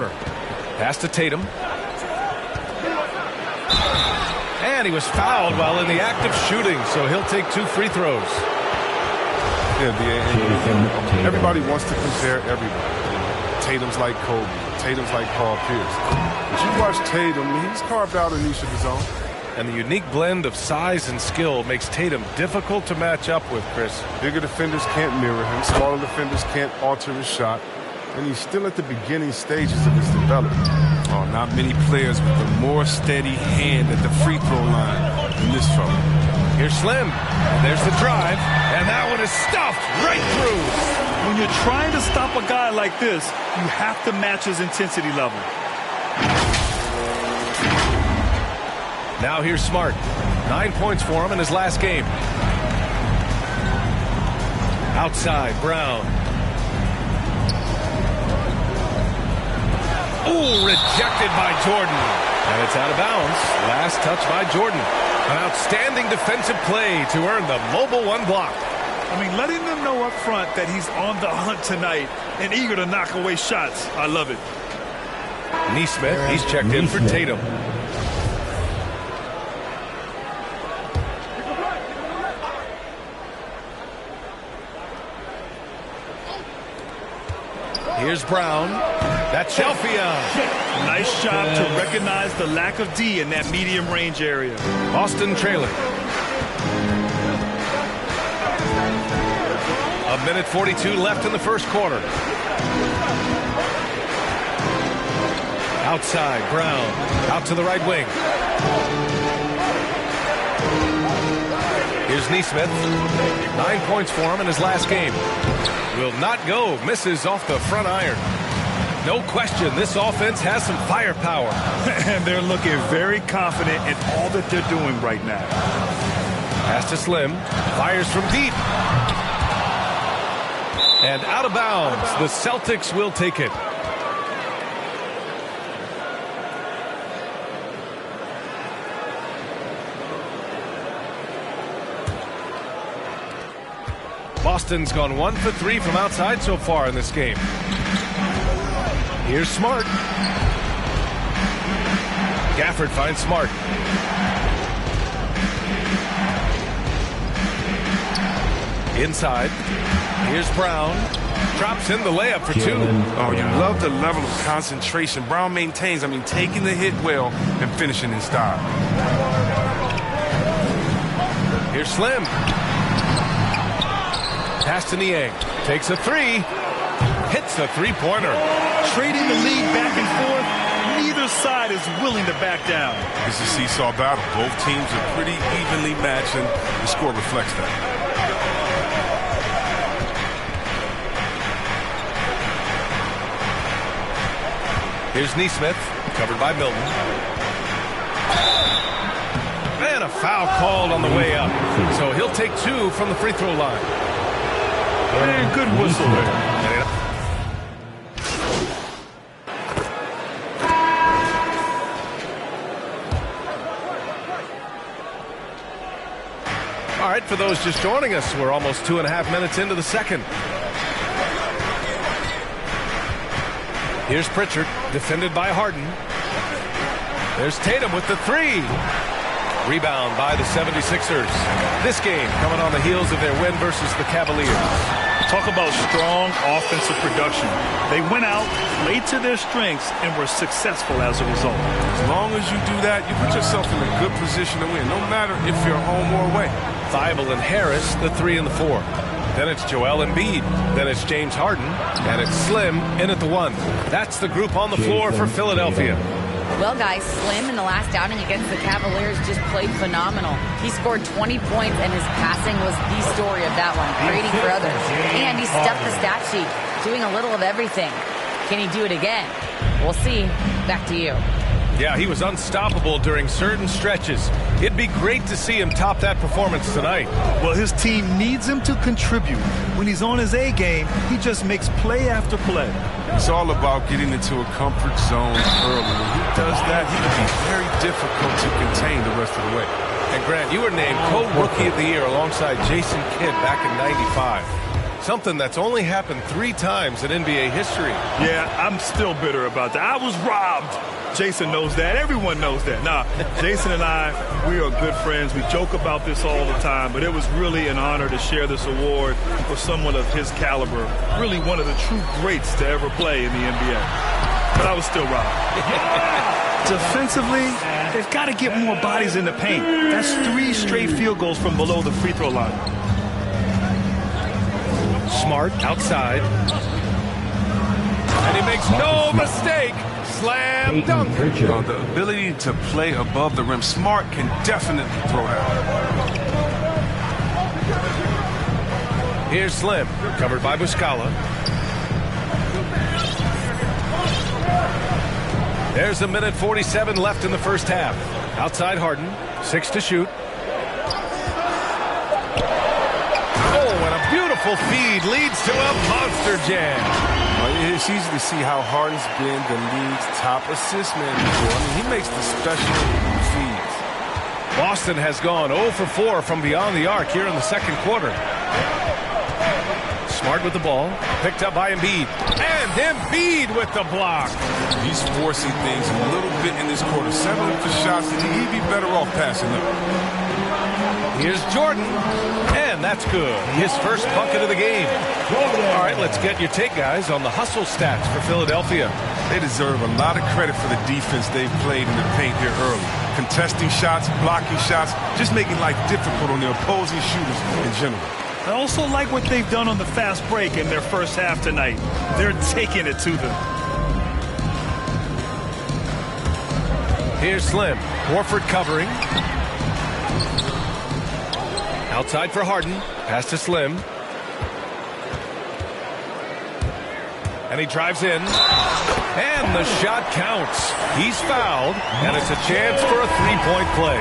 Pass to Tatum. And he was fouled while in the act of shooting, so he'll take 2 free throws. Yeah, everybody wants to compare everybody. Tatum's like Kobe. Tatum's like Paul Pierce. But you watch Tatum, he's carved out a niche of his own. And the unique blend of size and skill makes Tatum difficult to match up with, Chris. Bigger defenders can't mirror him. Smaller defenders can't alter his shot. And he's still at the beginning stages of his development. Oh, not many players with a more steady hand at the free throw line than this fella. Here's Slim. There's the drive. And that one is stuffed right through. When you're trying to stop a guy like this, you have to match his intensity level. Now here's Smart. 9 points for him in his last game. Outside, Brown. Ooh, rejected by Jordan. And it's out of bounds. Last touch by Jordan. An outstanding defensive play to earn the mobile 1 block. I mean, letting them know up front that he's on the hunt tonight and eager to knock away shots. I love it. Nesmith, he's checked in for Tatum. Here's Brown. That's Shelfia. Nice job to recognize the lack of D in that medium range area. Boston trailing. 1:42 left in the first quarter. Outside, Brown. Out to the right wing. Here's Nesmith. 9 points for him in his last game. Will not go. Misses off the front iron. No question, this offense has some firepower. And they're looking very confident in all that they're doing right now. Pass to Slim. Fires from deep. And out of bounds. The Celtics will take it. Boston's gone 1 for 3 from outside so far in this game. Here's Smart. Gafford finds Smart. Inside. Here's Brown. Drops in the layup for 2. Oh, you love the level of concentration Brown maintains. I mean, taking the hit well and finishing in style. Here's Slim. Pass to Niang. Takes a 3. Hits a 3-pointer. Trading the lead back and forth. Neither side is willing to back down. It's a seesaw battle. Both teams are pretty evenly matched, and the score reflects that. Here's Nesmith, covered by Milton. And a foul called on the way up. So he'll take 2 from the free throw line. Man, good whistle there. All right, for those just joining us, we're almost 2.5 minutes into the second. Here's Pritchard, defended by Harden. There's Tatum with the 3. Rebound by the 76ers. This game coming on the heels of their win versus the Cavaliers. Talk about strong offensive production. They went out, played to their strengths, and were successful as a result. As long as you do that, you put yourself in a good position to win, no matter if you're home or away. Thybulle and Harris, the 3 and the 4. Then it's Joel Embiid. Then it's James Harden. And it's Slim in at the 1. That's the group on the floor for Philadelphia. Well, guys, Slim in the last outing against the Cavaliers just played phenomenal. He scored 20 points, and his passing was the story of that one, creating for others. And he stuffed the stat sheet, doing a little of everything. Can he do it again? We'll see. Back to you. Yeah, he was unstoppable during certain stretches. It'd be great to see him top that performance tonight. Well, his team needs him to contribute. When he's on his A game, he just makes play after play. It's all about getting into a comfort zone early. When he does that, he can be very difficult to contain the rest of the way. And Grant, you were named co-rookie of the year alongside Jason Kidd back in '95. something that's only happened 3 times in NBA history. Yeah, I'm still bitter about that. I was robbed. Jason knows that. Everyone knows that. Nah, Jason and I, we are good friends. We joke about this all the time, but it was really an honor to share this award for someone of his caliber. Really one of the true greats to ever play in the NBA. But I was still robbed. Defensively, they've got to get more bodies in the paint. That's 3 straight field goals from below the free throw line. Smart outside. And he makes no mistake. Slam dunk. The ability to play above the rim. Smart can definitely throw out. Here's Slim, covered by Muscala. There's 1:47 left in the first half. Outside Harden, 6 to shoot. Oh, and a beautiful feed leads to a monster jam. It's easy to see how Harden's been the league's top assist man before. I mean, he makes the special feeds. Boston has gone 0 for 4 from beyond the arc here in the second quarter. Smart with the ball, picked up by Embiid. And Embiid with the block. He's forcing things a little bit in this quarter. 7 for shots, and he'd be better off passing them. Here's Jordan, and that's good. His first bucket of the game. All right, let's get your take, guys, on the hustle stats for Philadelphia. They deserve a lot of credit for the defense they've played in the paint here early. Contesting shots, blocking shots, just making life difficult on the opposing shooters in general. I also like what they've done on the fast break in their first half tonight. They're taking it to them. Here's Slim. Horford covering. Outside for Harden. Pass to Slim. And he drives in. And the shot counts. He's fouled. And it's a chance for a 3-point play.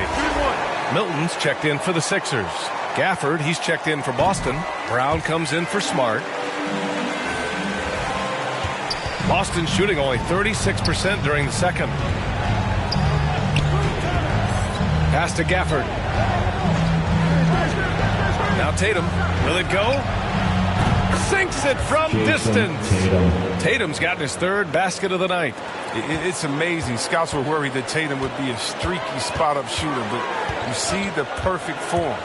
Milton's checked in for the Sixers. Gafford, he's checked in for Boston. Brown comes in for Smart. Boston shooting only 36% during the second. Pass to Gafford. Now Tatum. Will it go? Sinks it from distance. Tatum's gotten his 3rd basket of the night. It's amazing. Scouts were worried that Tatum would be a streaky spot-up shooter, but you see the perfect form.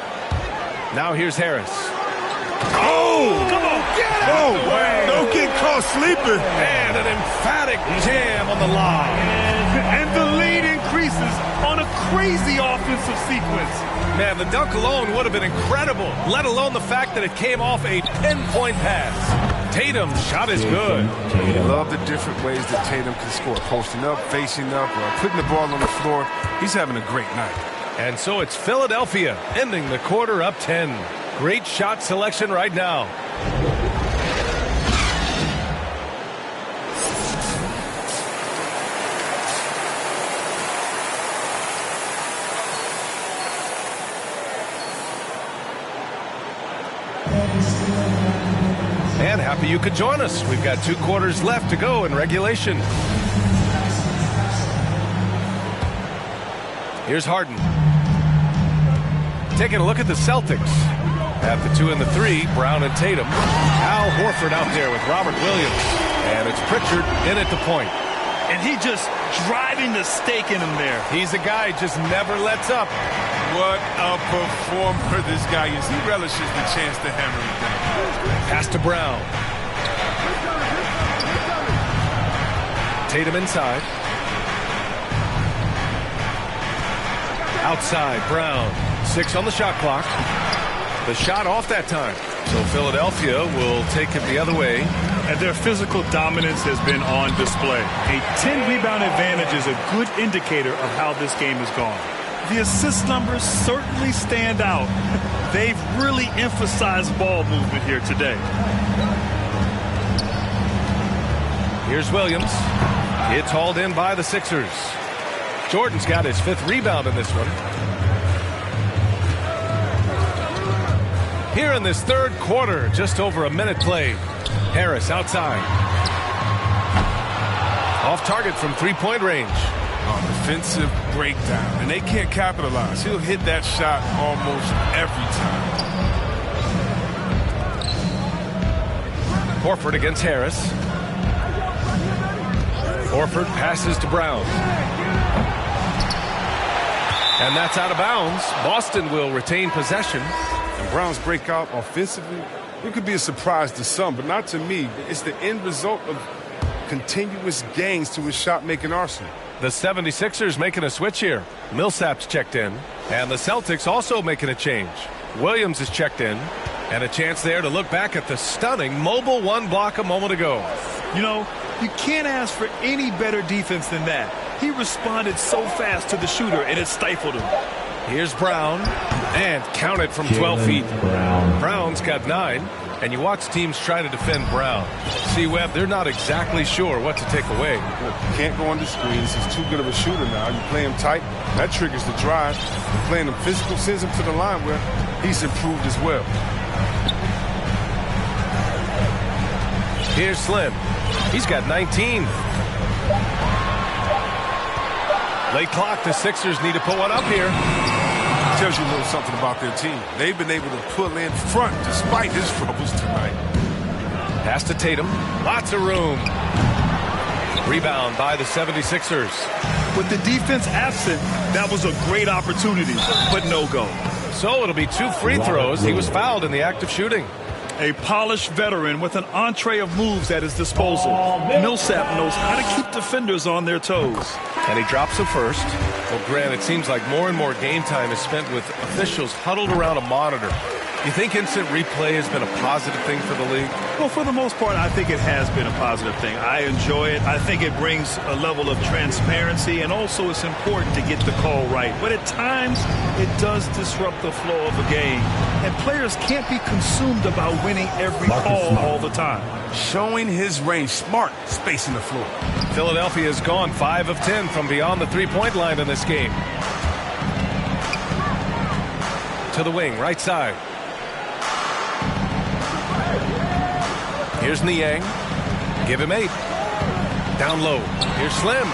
Now here's Harris. Oh! Come on, get out of the way! Don't get caught sleeping. And an emphatic jam on the line. And the lead increases on a crazy offensive sequence. Man, the dunk alone would have been incredible, let alone the fact that it came off a pinpoint pass. Tatum's shot is good. I love the different ways that Tatum can score. Posting up, facing up, or putting the ball on the floor. He's having a great night. And so it's Philadelphia ending the quarter up 10. Great shot selection right now. And happy you could join us. We've got 2 quarters left to go in regulation. Here's Harden. Taking a look at the Celtics. At the 2 and the 3, Brown and Tatum. Al Horford out there with Robert Williams. And it's Pritchard in at the point. And he just driving the stake in him there. He's a guy who just never lets up. What a performer this guy is. He relishes the chance to hammer it down. Pass to Brown. Tatum inside. Outside, Brown. 6 on the shot clock. The shot off that time. So Philadelphia will take it the other way. And their physical dominance has been on display. A 10-rebound advantage is a good indicator of how this game has gone. The assist numbers certainly stand out. They've really emphasized ball movement here today. Here's Williams. It's hauled in by the Sixers. Jordan's got his 5th rebound in this one. Here in this 3rd quarter, just over a minute played. Harris outside. Off target from 3-point range. Defensive breakdown, and they can't capitalize. He'll hit that shot almost every time. Horford against Harris. Horford passes to Brown. And that's out of bounds. Boston will retain possession. And Brown's breakout offensively, it could be a surprise to some, but not to me. It's the end result of continuous gains to his shot-making arsenal. The 76ers making a switch here. Millsap's checked in. And the Celtics also making a change. Williams is checked in. And a chance there to look back at the stunning mobile one block a moment ago. You know, you can't ask for any better defense than that. He responded so fast to the shooter, and it stifled him. Here's Brown, and counted from 12 feet. Brown's got 9, and you watch teams try to defend Brown. See, Webb, they're not exactly sure what to take away. You can't go under screens. He's too good of a shooter now. You play him tight, that triggers the drive. Playing him physical sends him to the line where he's improved as well. Here's Slim. He's got 19. Late clock, the Sixers need to put one up here. Tells you a little something about their team. They've been able to pull in front despite his troubles tonight. Pass to Tatum. Lots of room. Rebound by the 76ers. With the defense absent, that was a great opportunity, but no go. So it'll be 2 free throws. He was fouled in the act of shooting. A polished veteran with an entree of moves at his disposal. Millsap knows how to keep defenders on their toes. And he drops the first. Well, Grant, it seems like more and more game time is spent with officials huddled around a monitor. You think instant replay has been a positive thing for the league? Well, for the most part, I think it has been a positive thing. I enjoy it. I think it brings a level of transparency, and also it's important to get the call right. But at times, it does disrupt the flow of a game. And players can't be consumed about winning every call all the time. Showing his range, smart, spacing the floor. Philadelphia has gone 5 of 10 from beyond the three-point line in this game. To the wing, right side. Here's Niang. Give him 8. Down low. Here's Slim.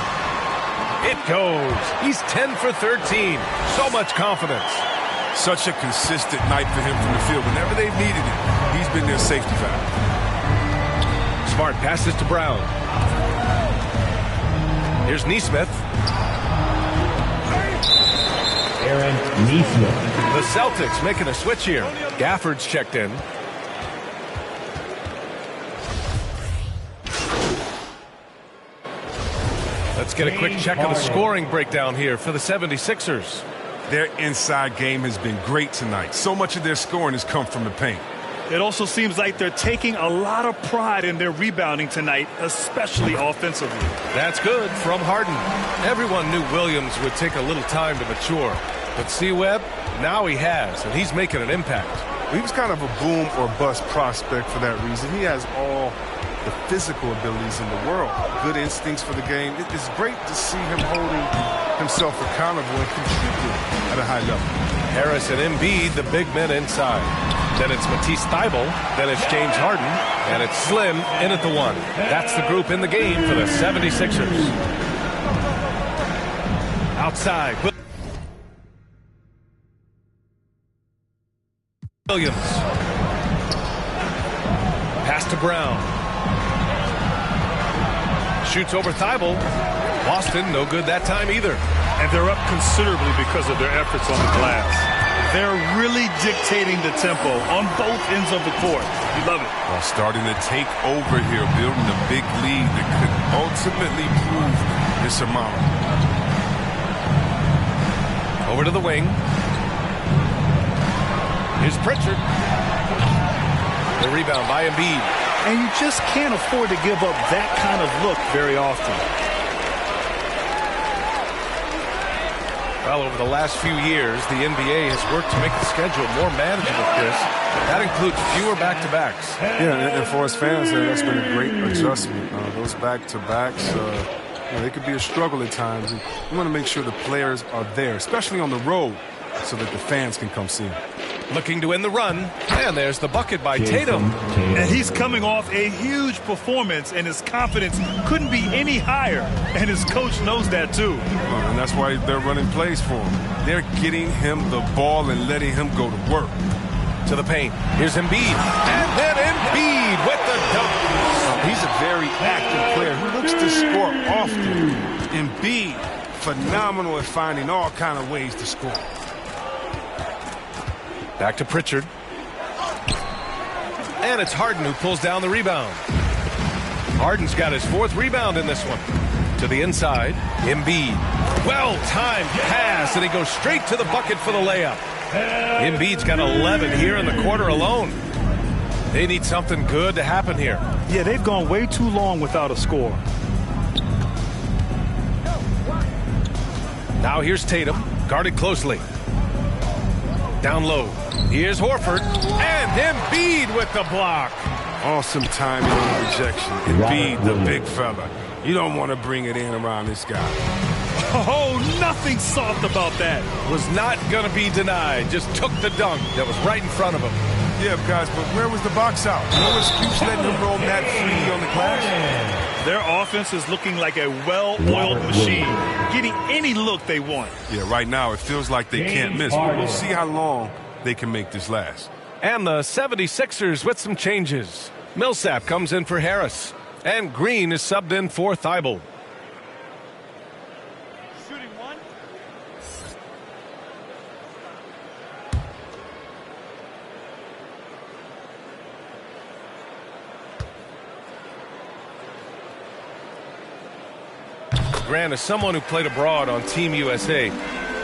It goes. He's 10 for 13. So much confidence. Such a consistent night for him from the field. Whenever they've needed it, he's been their safety valve. Smart passes to Brown. Here's Nesmith. Aaron Nesmith. The Celtics making a switch here. Gafford's checked in. Let's get a quick check of the scoring breakdown here for the 76ers. Their inside game has been great tonight. So much of their scoring has come from the paint. It also seems like they're taking a lot of pride in their rebounding tonight, especially offensively. That's good from Harden. Everyone knew Williams would take a little time to mature. But see, Webb, now he has, and he's making an impact. He was kind of a boom or bust prospect for that reason. He has all the physical abilities in the world, good instincts for the game. It's great to see him holding himself accountable and contributing at a high level. Harris and Embiid, the big men inside. Then it's Matisse Thybulle, then it's James Harden, and it's Slim in at the 1. That's the group in the game for the 76ers. Outside. Williams. Pass to Brown. Shoots over Thybulle. Boston, no good that time either. And they're up considerably because of their efforts on the glass. They're really dictating the tempo on both ends of the court. You love it. Well, starting to take over here, building a big lead that could ultimately prove insurmountable. Over to the wing. Here's Pritchard. The rebound by Embiid. And you just can't afford to give up that kind of look very often. Well, over the last few years, the NBA has worked to make the schedule more manageable, Chris. That includes fewer back-to-backs. Yeah, and for us fans, that's been a great adjustment. Those back-to-backs, they could be a struggle at times. And we want to make sure the players are there, especially on the road, so that the fans can come see them. Looking to win the run, and there's the bucket by Tatum. And he's coming off a huge performance, and his confidence couldn't be any higher. And his coach knows that, too. And that's why they're running plays for him. They're getting him the ball and letting him go to work. To the paint. Here's Embiid. And then Embiid with the dunk. He's a very active player who looks to score often. Embiid, phenomenal at finding all kind of ways to score. Back to Pritchard. And it's Harden who pulls down the rebound. Harden's got his 4th rebound in this one. To the inside, Embiid. Well-timed pass, and he goes straight to the bucket for the layup. Embiid's got 11 here in the quarter alone. They need something good to happen here. Yeah, they've gone way too long without a score. Now here's Tatum, guarded closely. Down low. Here's Horford, and Embiid with the block. Awesome timing on the rejection. Embiid, the big fella. You don't want to bring it in around this guy. Oh, nothing soft about that. Was not going to be denied. Just took the dunk that was right in front of him. Yeah, guys, but where was the box out? No excuse letting him roam that free on the glass. Their offense is looking like a well-oiled machine, getting any look they want. Yeah, right now it feels like they can't miss, but we'll see how long they can make this last. And the 76ers with some changes. Millsap comes in for Harris, and Green is subbed in for Thibault. Shooting one. Grant, as someone who played abroad on Team USA,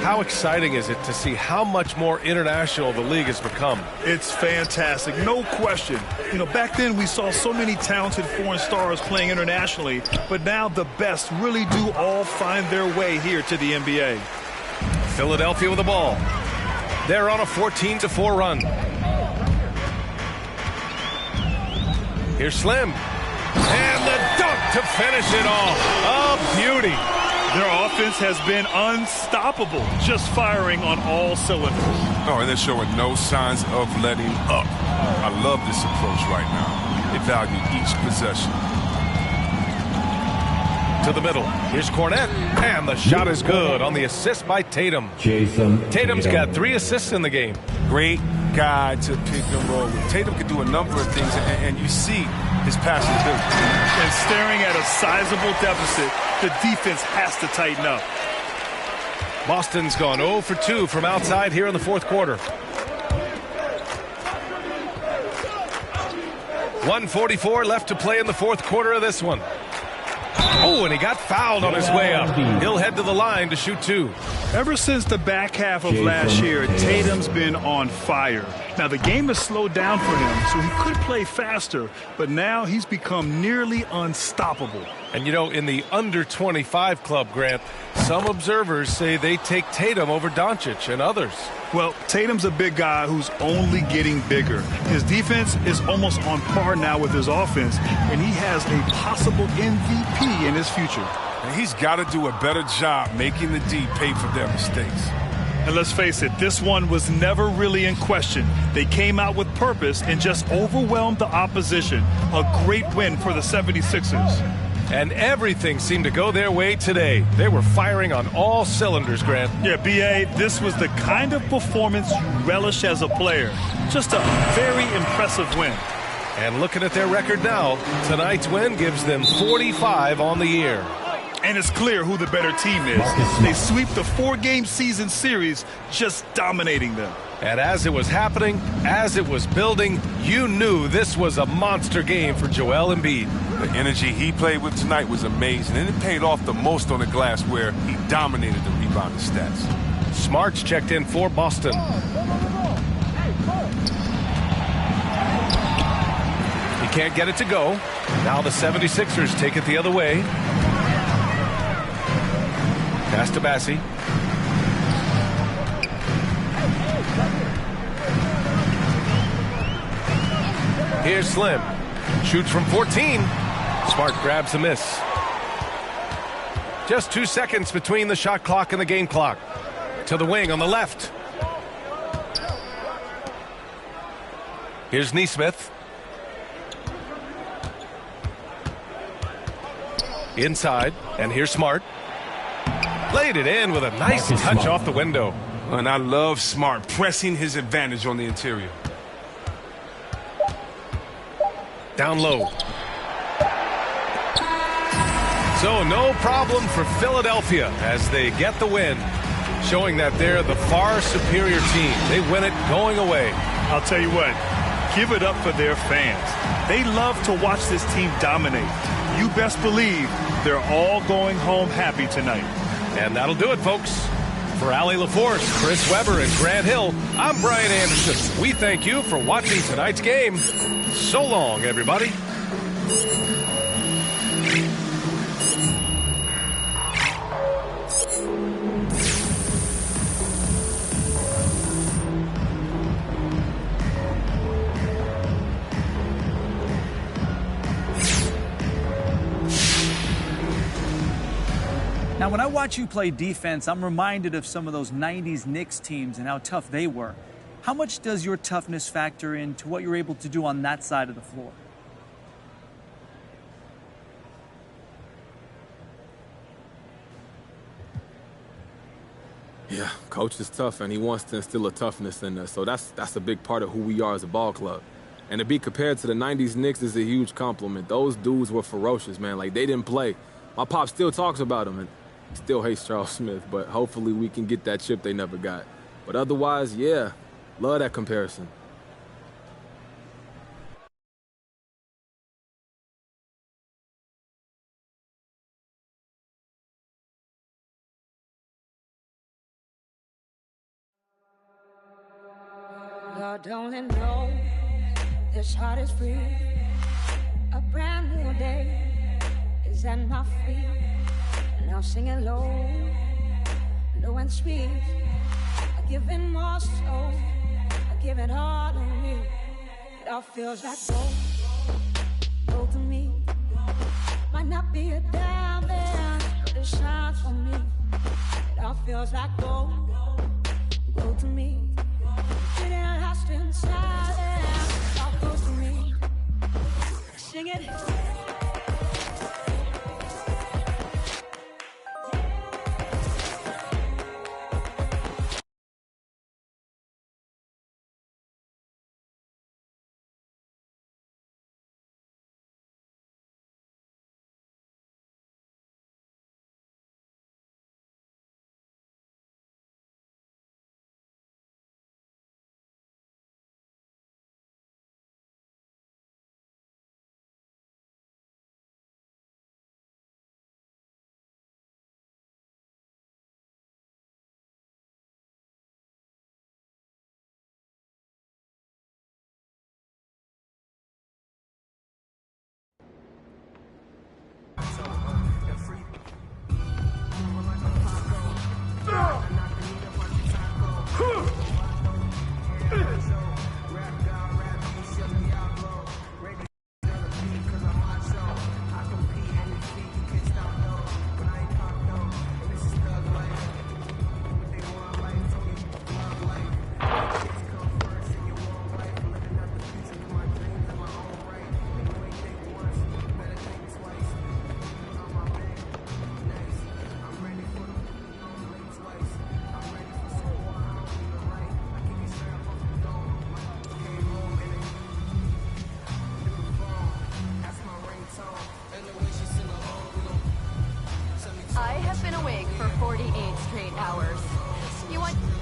how exciting is it to see how much more international the league has become? It's fantastic, no question. You know, back then we saw so many talented foreign stars playing internationally, but now the best really do all find their way here to the NBA. Philadelphia with the ball. They're on a 14-4 run. Here's Slim. And the dunk to finish it off. A beauty. Their offense has been unstoppable, just firing on all cylinders. Oh, and they're showing no signs of letting up. I love this approach right now. They value each possession. To the middle. Here's Cornette. And the shot is good on the assist by Tatum. Tatum's got 3 assists in the game. Great guy to pick and roll with. Tatum can do a number of things, and you see his passing ability. And staring at a sizable deficit, the defense has to tighten up. Boston's gone 0 for 2 from outside here in the 4th quarter. 1:44 left to play in the 4th quarter of this one. Oh, and he got fouled on his way up. He'll head to the line to shoot 2. Ever since the back half of last year, Tatum's been on fire. Now, the game has slowed down for him, so he could play faster, but now he's become nearly unstoppable. And, you know, in the under-25 club, Grant, some observers say they take Tatum over Doncic and others. Well, Tatum's a big guy who's only getting bigger. His defense is almost on par now with his offense, and he has a possible MVP in his future. And he's got to do a better job making the D pay for their mistakes. And let's face it, this one was never really in question. They came out with purpose and just overwhelmed the opposition. A great win for the 76ers. And everything seemed to go their way today. They were firing on all cylinders, Grant. Yeah, B.A., this was the kind of performance you relish as a player. Just a very impressive win. And looking at their record now, tonight's win gives them 45 on the year. And it's clear who the better team is. They sweep the 4-game season series, just dominating them. And as it was happening, as it was building, you knew this was a monster game for Joel Embiid. The energy he played with tonight was amazing, and it paid off the most on the glass where he dominated the rebounding stats. Smart's checked in for Boston. He can't get it to go. Now the 76ers take it the other way. Pass to Bassie. Here's Slim. Shoots from 14. Smart grabs a miss. Just 2 seconds between the shot clock and the game clock. To the wing on the left. Here's Nesmith. Inside, and here's Smart. Played it in with a nice touch off the window. And I love Smart pressing his advantage on the interior. Down low. So no problem for Philadelphia as they get the win, showing that they're the far superior team. They win it going away. I'll tell you what, give it up for their fans. They love to watch this team dominate. You best believe they're all going home happy tonight. And that'll do it, folks. For Allie LaForce, Chris Webber, and Grant Hill, I'm Brian Anderson. We thank you for watching tonight's game. So long, everybody. Now, when I watch you play defense, I'm reminded of some of those 90s Knicks teams and how tough they were. How much does your toughness factor into what you're able to do on that side of the floor? Yeah, coach is tough, and he wants to instill a toughness in us. So that's a big part of who we are as a ball club. And to be compared to the 90s Knicks is a huge compliment. Those dudes were ferocious, man. Like, they didn't play. My pop still talks about them, and still hates Charles Smith, but hopefully we can get that chip they never got. But otherwise, yeah, love that comparison. Lord only knows this heart is free. A brand new day is at my feet. Now singing low, low and sweet. I give it more so, I give it all to me. It all feels like gold to me. Might not be a diamond, but it shines for me. It all feels like gold to me. Getting lost inside, it all goes to me. Sing it.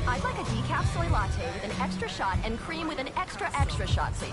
I'd like a decaf soy latte with an extra shot and cream with an extra shot, please.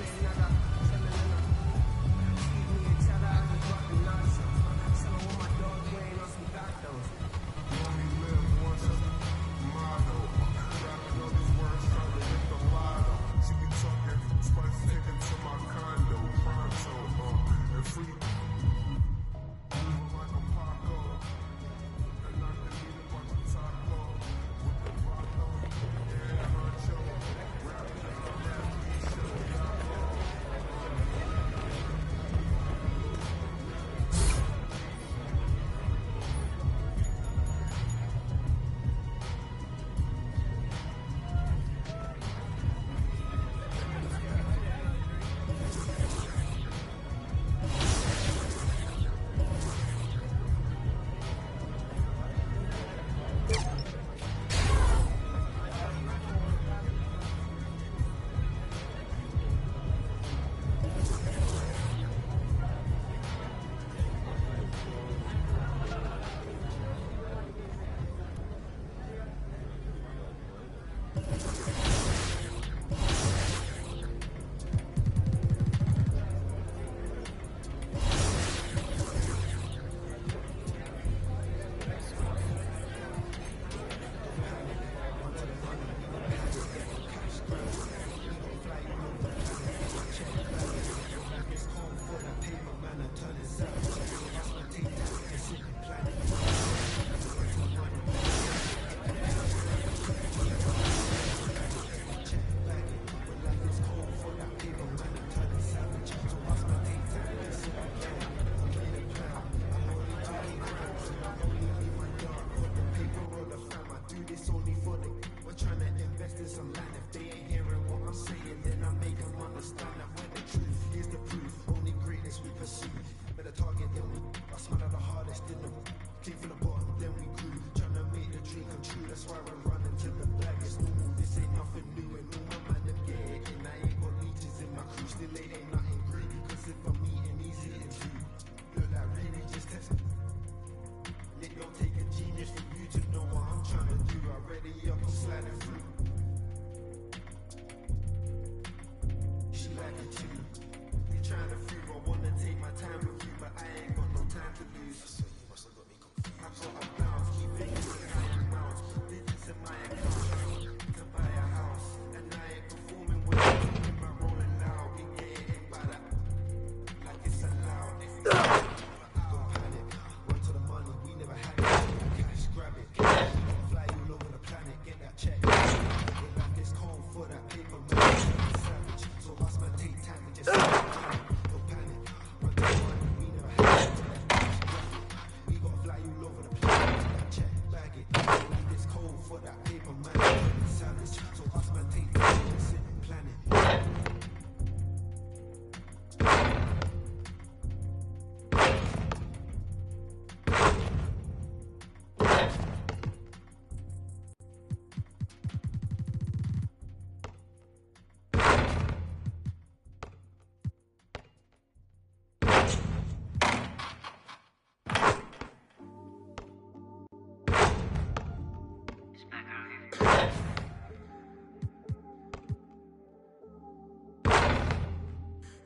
for that paper, man. Savage, so us man take the sit and plan it.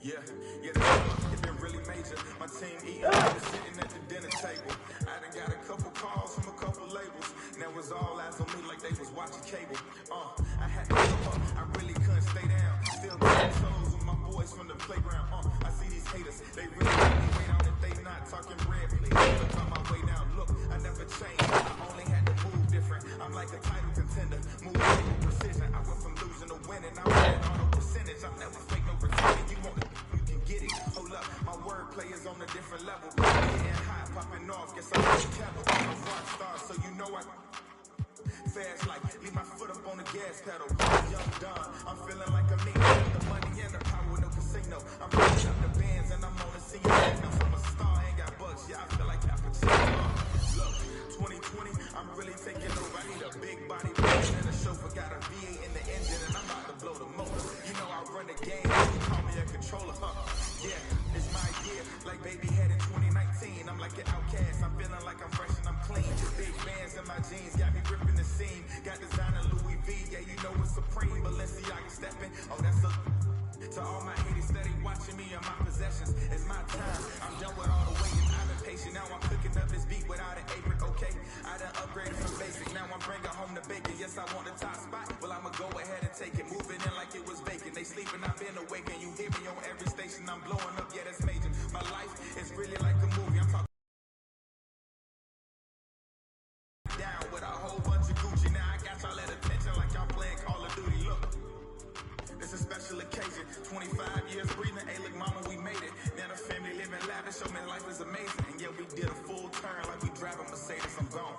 Yeah, it's been really major. My team eating, sitting at the dinner table. I done got a couple calls from a couple labels. Now it's all eyes on me like they was watching cable. I had to give up, I really couldn't stay down. Still getting shows with my boys from the playground. I see these haters, they really make me wait on it. They not talking bread, please. Look on my way down, look, I never changed. I only had to move different. I'm like a title contender, moving with precision. I went from losing to winning. I win auto percentage. I'm never fake, no pretending. You want it, you can get it. Hold up, my wordplay is on a different level. Getting hot, popping off, guess I'm a kettle. I'm a rock star, so you know I fast like leave my foot up on the gas pedal. Young Don, I'm feeling like I'm needing the money and the power, no casino. I'm putting up the bands and I'm on the scene. Now I'm a star, ain't got bugs. Yeah, I feel like Cappuccino. Look, 2020, I'm really taking over. I need a big body and a chauffeur. Got a V8 in the engine and I'm about to blow the motor. You know I run the game, you call me a controller. Yeah, it's my year, like baby had in 2019. I'm like an outcast, I'm feeling like I'm fresh and I'm clean. Big bands in my jeans, got me ripping the scene. Got designer Louis V, yeah, you know it's supreme. Balenciaga stepping, oh that's a... To all my haters steady watching me and my possessions, it's my time. I'm done with all the waiting, I've been patient. Now I'm cooking up this beat without an apron, okay? I done upgraded from basic, now I'm bringing home the bacon. Yes, I want the top spot, well I'ma go ahead and take it. Moving in like it was vacant, they sleeping, I've been awake. And you hear me on every station, I'm blowing up, yeah that's major. My life is really like a movie, I'm talking down with a whole bunch of Gucci. Now I got y'all at attention like y'all playing Call of Duty. Look, it's a special occasion. 25 years breathing. Hey, look, mama, we made it. Now the family living lavish. Show me life is amazing. And yeah, we did a full turn like we drive a Mercedes. I'm gone.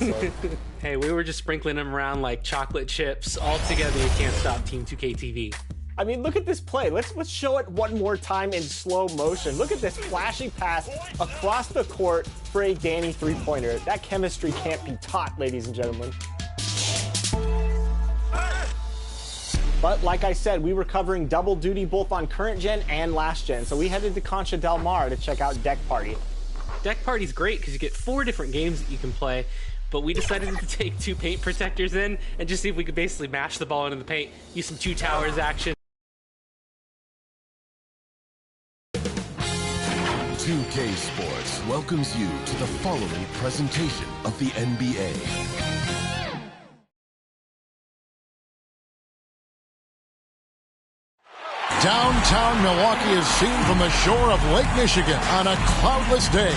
So. Hey, we were just sprinkling them around like chocolate chips. All together, you can't stop Team 2K TV. I mean, look at this play. Let's show it one more time in slow motion. Look at this flashing pass across the court for a Danny three-pointer. That chemistry can't be taught, ladies and gentlemen. But like I said, we were covering double duty both on current gen and last gen. So we headed to Concha Del Mar to check out Deck Party. Deck Party's great because you get 4 different games that you can play. But we decided to take 2 paint protectors in and just see if we could basically mash the ball into the paint, use some 2 towers action. 2K Sports welcomes you to the following presentation of the NBA. Downtown Milwaukee is seen from the shore of Lake Michigan on a cloudless day.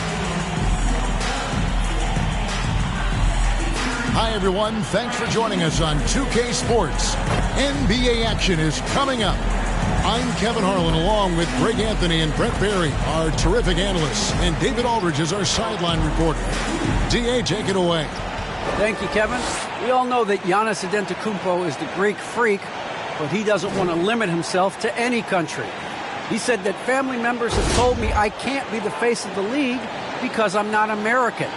Hi, everyone. Thanks for joining us on 2K Sports. NBA action is coming up. I'm Kevin Harlan, along with Greg Anthony and Brent Barry, our terrific analysts, and David Aldridge is our sideline reporter. DA, take it away. Thank you, Kevin. We all know that Giannis Antetokounmpo is the Greek freak, but he doesn't want to limit himself to any country. He said that family members have told me I can't be the face of the league because I'm not American.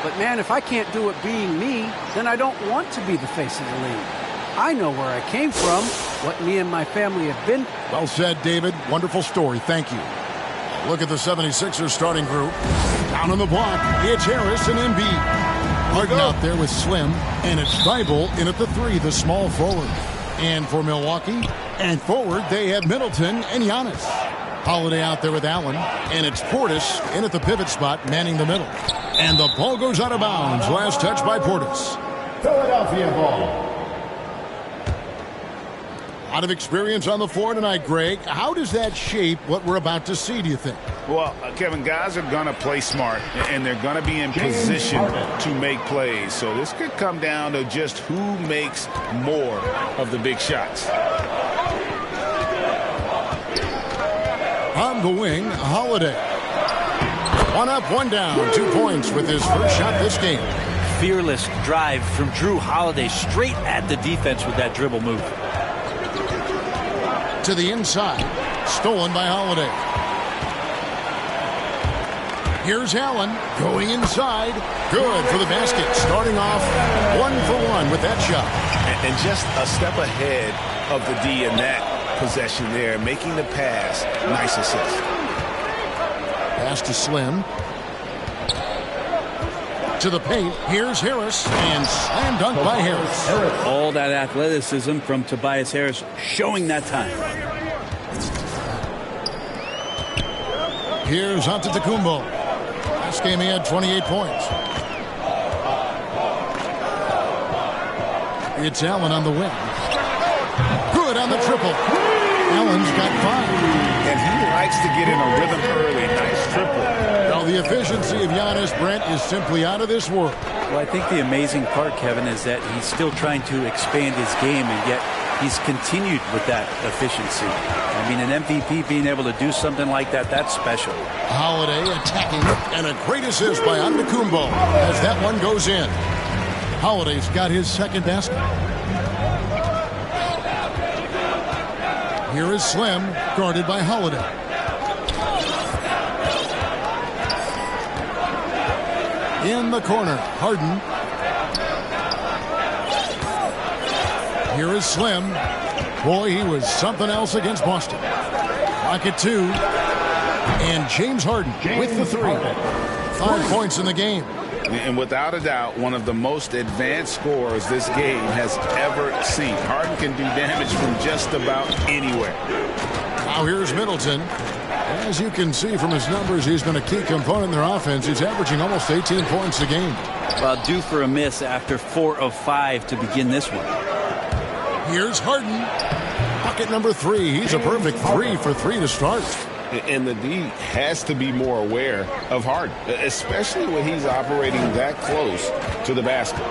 But man, if I can't do it being me, then I don't want to be the face of the league. I know where I came from, what me and my family have been. Well said, David. Wonderful story. Thank you. Look at the 76ers starting group. Down on the block, it's Harris and Embiid. Harden out there with Slim, and it's Thibault in at the 3, the small forward. And for Milwaukee, and forward, they have Middleton and Giannis. Holiday out there with Allen, and it's Portis in at the pivot spot, manning the middle. And the ball goes out of bounds. Last touch by Portis. Philadelphia ball. A lot of experience on the floor tonight, Greg. How does that shape what we're about to see, do you think? Well, Kevin, guys are going to play smart, and they're going to be in position to make plays. So this could come down to just who makes more of the big shots. On the wing, Holiday. 1 up, 1 down, 2 points with his first shot this game. Fearless drive from Drew Holiday straight at the defense with that dribble move. To the inside, stolen by Holiday. Here's Allen going inside. Good for the basket. Starting off 1 for 1 with that shot. And just a step ahead of the D in that possession there, making the pass. Nice assist. Pass to Slim. To the paint. Here's Harris. And slam dunk by Harris. All that athleticism from Tobias Harris showing that time. Here's Antetokounmpo. Last game he had 28 points. It's Allen on the wing. Good on the triple. Allen's got 5. And he likes to get in a rhythm early. Nice triple. Well, the efficiency of Giannis, Brent, is simply out of this world. Well, I think the amazing part, Kevin, is that he's still trying to expand his game, and yet he's continued with that efficiency. I mean, an MVP being able to do something like that, that's special. Holiday attacking, and a great assist by Antetokounmpo as that one goes in. Holiday's got his second basket. Here is Slim, guarded by Holiday. In the corner, Harden. Here is Slim. Boy, he was something else against Boston. Rocket 2. And James Harden with the 3. 5 points in the game. And without a doubt, one of the most advanced scorers this game has ever seen. Harden can do damage from just about anywhere. Now here's Middleton. As you can see from his numbers, he's been a key component in their offense. He's averaging almost 18 points a game. Well, due for a miss after 4 of 5 to begin this one. Here's Harden. Bucket number 3. He's a perfect 3 for 3 to start. And the D has to be more aware of Harden, especially when he's operating that close to the basket.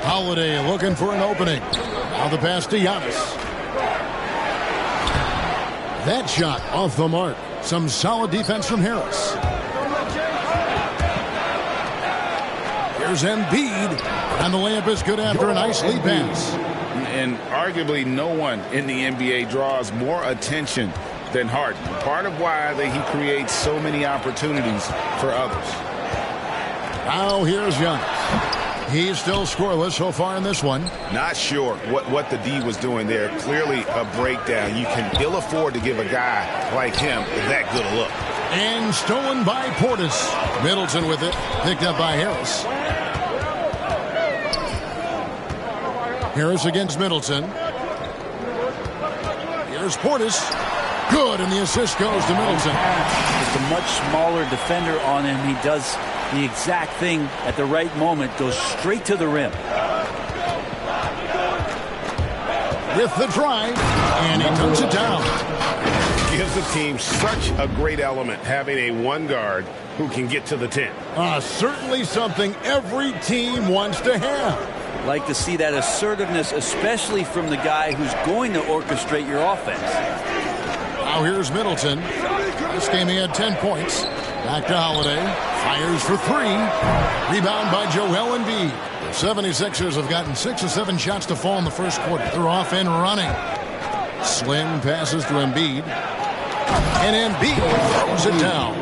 Holiday looking for an opening. Now the pass to Giannis. That shot off the mark. Some solid defense from Harris. Here's Embiid, and the layup is good after a nice lead pass. And arguably no one in the NBA draws more attention than Harden. Part of why he creates so many opportunities for others. Now here's Giannis. He's still scoreless so far in this one. Not sure what the D was doing there. Clearly a breakdown. You can ill afford to give a guy like him that good a look. And stolen by Portis. Middleton with it. Picked up by Harris. Harris against Middleton. Here's Portis. Good, and the assist goes to Middleton. Just a much smaller defender on him. He does the exact thing at the right moment. Goes straight to the rim. With the drive, and he turns it down. Gives the team such a great element, having a one guard who can get to the 10. Certainly something every team wants to have. Like to see that assertiveness, especially from the guy who's going to orchestrate your offense. Now here's Middleton. This game he had 10 points. Back to Holiday. Fires for 3. Rebound by Joel Embiid. The 76ers have gotten 6 or 7 shots to fall in the first quarter. They're off and running. Slim passes to Embiid. And Embiid throws it down.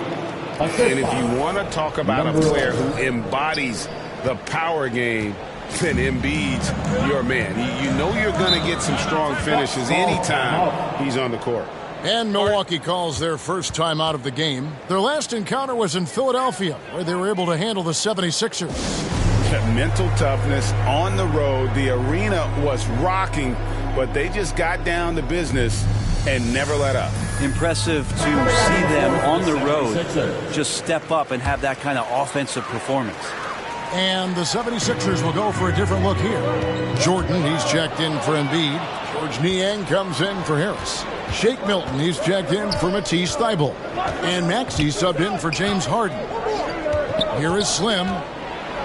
And if you want to talk about a player who embodies the power game, then Embiid's your man. You know you're going to get some strong finishes anytime he's on the court. And Milwaukee calls their first time out of the game. Their last encounter was in Philadelphia, where they were able to handle the 76ers. Mental toughness on the road. The arena was rocking, but they just got down to business and never let up. Impressive to see them on the road just step up and have that kind of offensive performance. And the 76ers will go for a different look here. Jordan, he's checked in for Embiid. George Niang comes in for Harris. Shake Milton, he's checked in for Matisse Thybulle. And Maxey subbed in for James Harden. Here is Slim.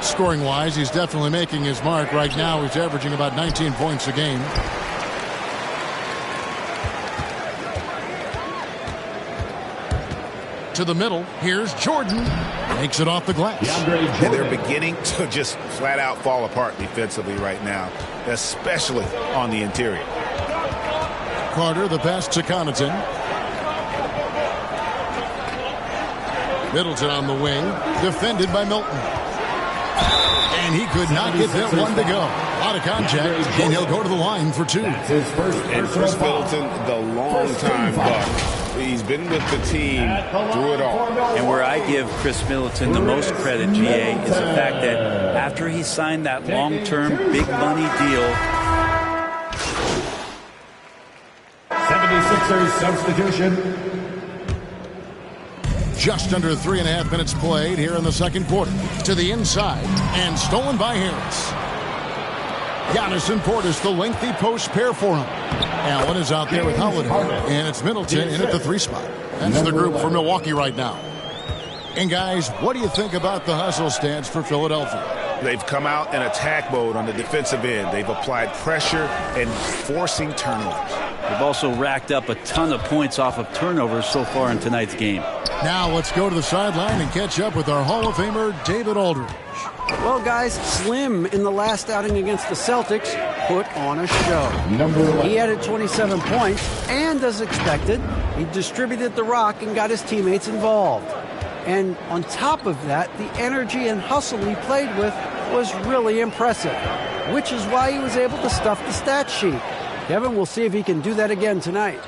Scoring-wise, he's definitely making his mark. Right now, he's averaging about 19 points a game. To the middle. Here's Jordan. Makes it off the glass. And they're beginning to just flat out fall apart defensively right now, especially on the interior. Carter, the pass to Connaughton. Middleton on the wing. Defended by Milton. And he could not get that one to go. A lot of contact, and he'll go to the line for 2. And Chris Middleton, the long-time Buck. He's been with the team through it all. And where I give Chris Middleton the most credit, GA, is the fact that after he signed that long-term, big money deal. 76ers substitution. Just under 3.5 minutes played here in the second quarter. To the inside, and stolen by Harris. Giannis and Portis, the lengthy post pair for him. Allen is out there with Holiday, and it's Middleton in at the 3 spot. That's the group for Milwaukee right now. And guys, what do you think about the hustle stance for Philadelphia? They've come out in attack mode on the defensive end. They've applied pressure and forcing turnovers. They've also racked up a ton of points off of turnovers so far in tonight's game. Now let's go to the sideline and catch up with our Hall of Famer, David Aldridge. Well, guys, Slim in the last outing against the Celtics put on a show. He added 27 points, and as expected, he distributed the rock and got his teammates involved. And on top of that, the energy and hustle he played with was really impressive, which is why he was able to stuff the stat sheet. Kevin, we'll see if he can do that again tonight.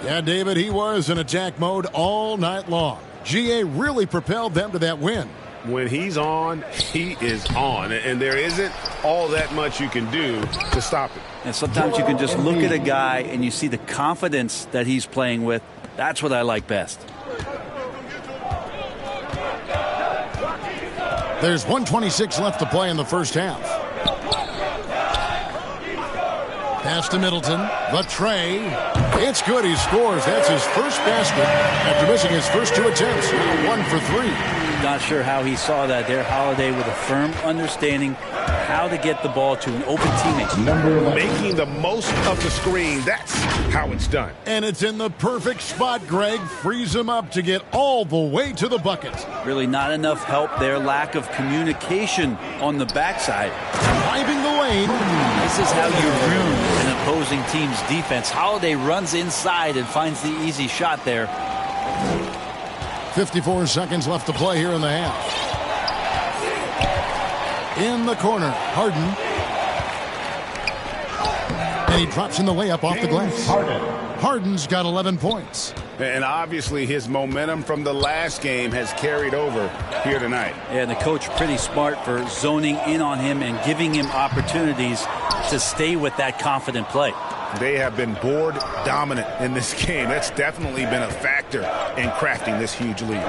Yeah, David, he was in attack mode all night long. GA really propelled them to that win. When he's on, he is on. And there isn't all that much you can do to stop it. And sometimes you can just look at a guy and you see the confidence that he's playing with. That's what I like best. There's 1:26 left to play in the first half. Pass to Middleton. The tray. It's good. He scores. That's his first basket after missing his first 2 attempts. Now 1 for 3. Not sure how he saw that there. Holiday with a firm understanding. how to get the ball to an open teammate. Making the most of the screen, that's how it's done. And it's in the perfect spot, Greg. Frees him up to get all the way to the bucket. Really not enough help there. Lack of communication on the backside. Driving the lane. This is how you ruin an opposing team's defense. Holiday runs inside and finds the easy shot there. 54 seconds left to play here in the half. In the corner, Harden. And he drops in the layup off the glass. Harden's got 11 points. And obviously his momentum from the last game has carried over here tonight. And the coach pretty smart for zoning in on him and giving him opportunities to stay with that confident play. They have been board dominant in this game. That's definitely been a factor in crafting this huge lead.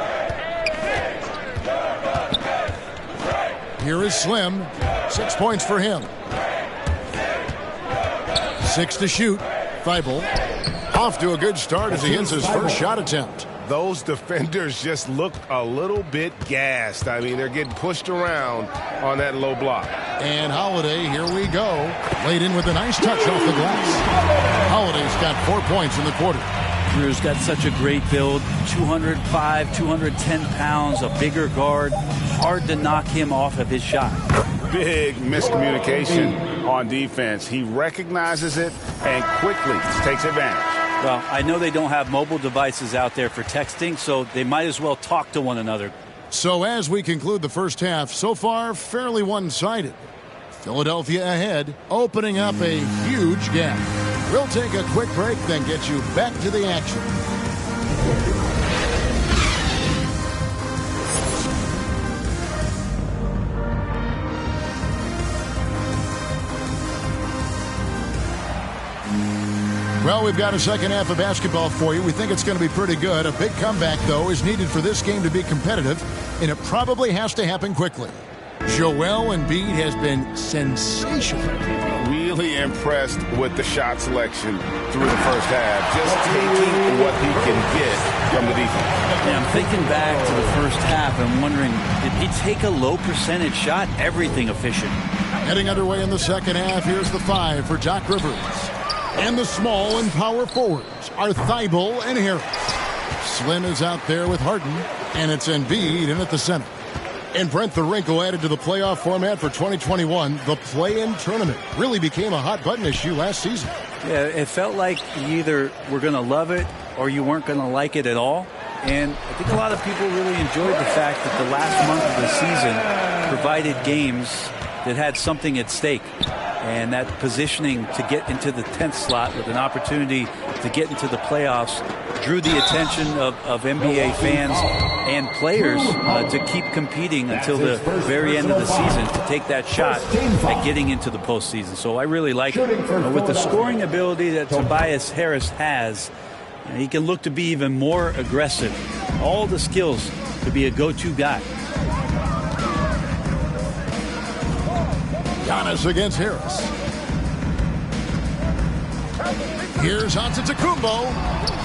Here is Slim. 6 points for him. 6 to shoot. Thibault off to a good start as he hits his first shot attempt. Those defenders just look a little bit gassed. I mean, they're getting pushed around on that low block. And Holiday, here we go. Laid in with a nice touch off the glass. Holiday's got 4 points in the quarter. Drew's got such a great build. 205, 210 pounds, a bigger guard. Hard to knock him off of his shot. Big miscommunication on defense. He recognizes it and quickly takes advantage. Well, I know they don't have mobile devices out there for texting, so they might as well talk to one another. So as we conclude the first half, so far fairly one-sided. Philadelphia ahead, opening up a huge gap. We'll take a quick break, then get you back to the action. Well, we've got a second half of basketball for you. We think it's going to be pretty good. A big comeback, though, is needed for this game to be competitive, and it probably has to happen quickly. Joel Embiid has been sensational. Really impressed with the shot selection through the first half. Just taking what he can get from the defense. Yeah, I'm thinking back to the first half and wondering, did he take a low percentage shot? Everything efficient. Heading underway in the second half, here's the 5 for Doc Rivers. And the small and power forwards are Thibault and Harris. Slim is out there with Harden, and it's Embiid in at the center. And Brent, the wrinkle added to the playoff format for 2021, the play-in tournament really became a hot-button issue last season. Yeah, it felt like you either were going to love it or you weren't going to like it at all. And I think a lot of people really enjoyed the fact that the last month of the season provided games that had something at stake. And that positioning to get into the 10th slot with an opportunity to get into the playoffs drew the attention of NBA fans and players to keep competing until the very end of the season to take that shot at getting into the postseason. So I really like it. With the scoring ability that Tobias Harris has, he can look to be even more aggressive. All the skills to be a go-to guy. Giannis against Harris. Here's Antetokounmpo.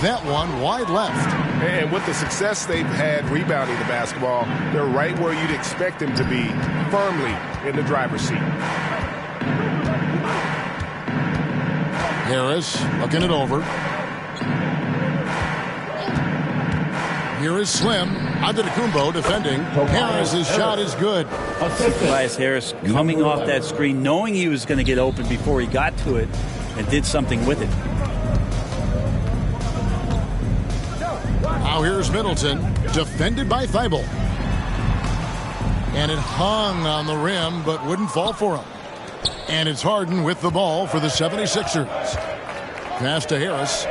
That one wide left. And with the success they've had rebounding the basketball, they're right where you'd expect them to be, firmly in the driver's seat. Harris looking it over. Here is Slim. Antetokounmpo defending. Harris's shot is good. Tobias Harris coming off that screen, knowing he was going to get open before he got to it, and did something with it. Now here's Middleton, defended by Thibault. And it hung on the rim, but wouldn't fall for him. And it's Harden with the ball for the 76ers. Pass to Harris.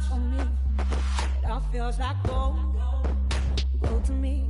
For me, it all feels like gold to me.